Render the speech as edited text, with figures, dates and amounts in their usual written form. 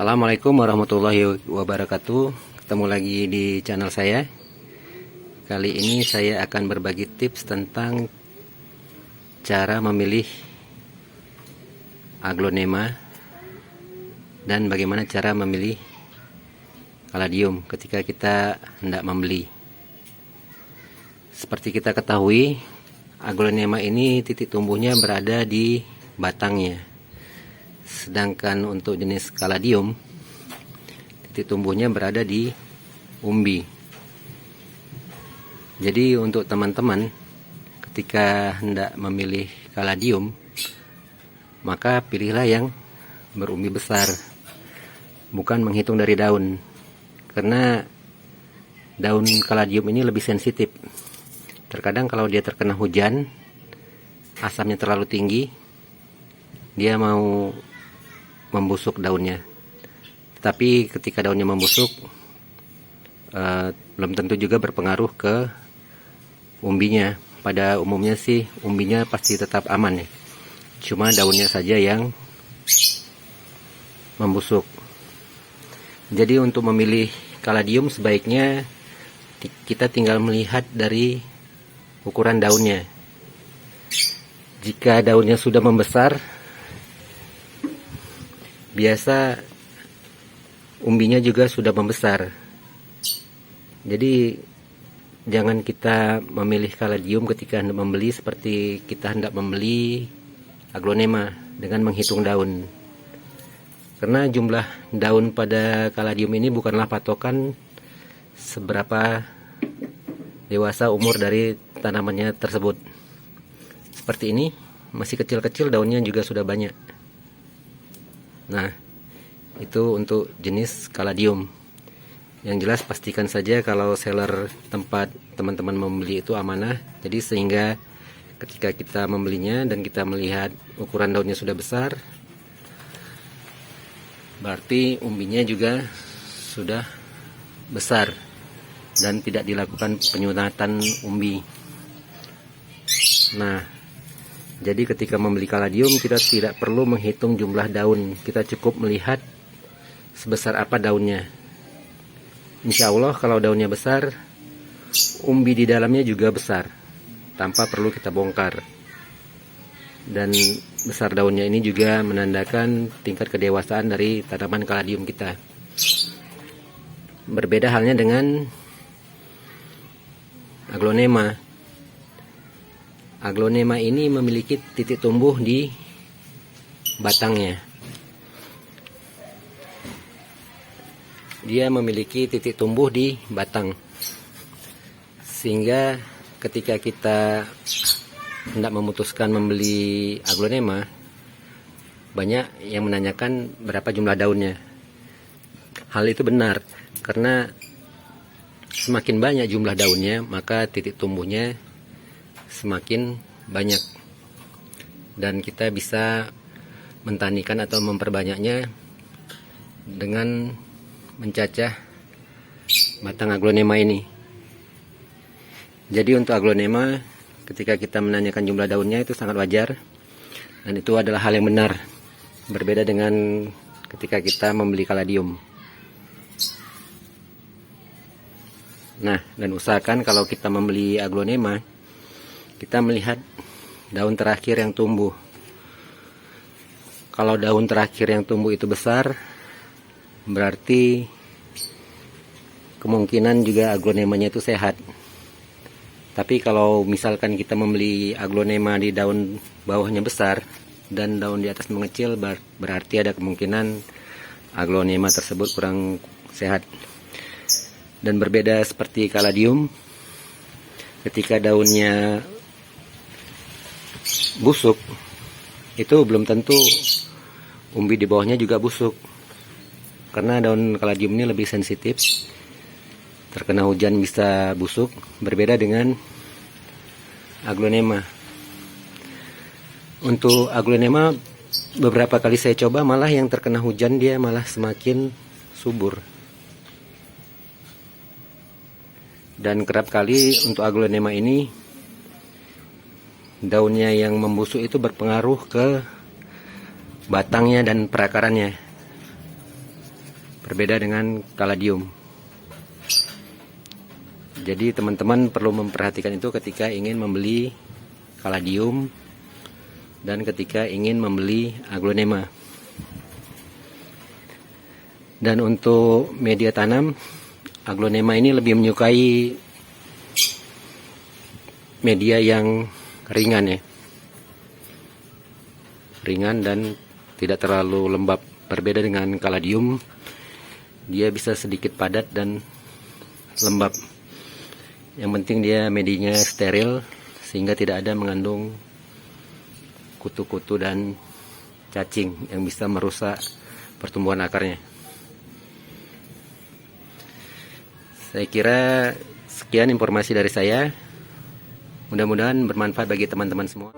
Assalamualaikum warahmatullahi wabarakatuh. Ketemu lagi di channel saya. Kali ini saya akan berbagi tips tentang cara memilih aglonema dan bagaimana cara memilih kaladium ketika kita hendak membeli. Seperti kita ketahui, aglonema ini titik tumbuhnya berada di batangnya. Sedangkan untuk jenis kaladium, titik tumbuhnya berada di umbi. Jadi untuk teman-teman ketika hendak memilih kaladium, maka pilihlah yang berumbi besar, bukan menghitung dari daun, karena daun kaladium ini lebih sensitif. Terkadang kalau dia terkena hujan, asamnya terlalu tinggi, dia mau membusuk daunnya. Tapi ketika daunnya membusuk, belum tentu juga berpengaruh ke umbinya. Pada umumnya sih umbinya pasti tetap aman ya, cuma daunnya saja yang membusuk. Jadi untuk memilih kaladium sebaiknya kita tinggal melihat dari ukuran daunnya. Jika daunnya sudah membesar, biasa umbinya juga sudah membesar. Jadi jangan kita memilih kaladium ketika hendak membeli seperti kita hendak membeli aglonema dengan menghitung daun. Karena jumlah daun pada kaladium ini bukanlah patokan seberapa dewasa umur dari tanamannya tersebut. Seperti ini, masih kecil-kecil daunnya juga sudah banyak. Nah, itu untuk jenis kaladium. Yang jelas pastikan saja kalau seller tempat teman-teman membeli itu amanah. Jadi sehingga ketika kita membelinya dan kita melihat ukuran daunnya sudah besar, berarti umbinya juga sudah besar dan tidak dilakukan penyunatan umbi. Nah, jadi ketika membeli kaladium kita tidak perlu menghitung jumlah daun, kita cukup melihat sebesar apa daunnya. Insya Allah kalau daunnya besar, umbi di dalamnya juga besar, tanpa perlu kita bongkar. Dan besar daunnya ini juga menandakan tingkat kedewasaan dari tanaman kaladium kita. Berbeda halnya dengan aglonema. Aglonema ini memiliki titik tumbuh di batangnya. Dia memiliki titik tumbuh di batang. Sehingga ketika kita hendak memutuskan membeli aglonema, banyak yang menanyakan berapa jumlah daunnya. Hal itu benar, karena semakin banyak jumlah daunnya, maka titik tumbuhnya semakin banyak, dan kita bisa mentanikan atau memperbanyaknya dengan mencacah batang aglonema ini. Jadi untuk aglonema, ketika kita menanyakan jumlah daunnya itu sangat wajar, dan itu adalah hal yang benar. Berbeda dengan ketika kita membeli kaladium. Nah, dan usahakan kalau kita membeli aglonema, kita melihat daun terakhir yang tumbuh. Kalau daun terakhir yang tumbuh itu besar, berarti kemungkinan juga aglonemanya itu sehat. Tapi kalau misalkan kita membeli aglonema di daun bawahnya besar dan daun di atas mengecil, berarti ada kemungkinan aglonema tersebut kurang sehat. Dan berbeda seperti kaladium, ketika daunnya busuk, itu belum tentu umbi di bawahnya juga busuk, karena daun kaladium ini lebih sensitif, terkena hujan bisa busuk. Berbeda dengan aglonema. Untuk aglonema, beberapa kali saya coba, malah yang terkena hujan dia malah semakin subur. Dan kerap kali untuk aglonema ini, daunnya yang membusuk itu berpengaruh ke batangnya dan perakarannya. berbeda dengan kaladium. Jadi teman-teman perlu memperhatikan itu ketika ingin membeli kaladium dan ketika ingin membeli aglonema. Dan untuk media tanam, aglonema ini lebih menyukai media yang ringan ya. Ringan dan tidak terlalu lembab. Berbeda dengan kaladium, dia bisa sedikit padat dan lembab. Yang penting dia medianya steril sehingga tidak ada mengandung kutu-kutu dan cacing yang bisa merusak pertumbuhan akarnya. Saya kira sekian informasi dari saya. Mudah-mudahan bermanfaat bagi teman-teman semua.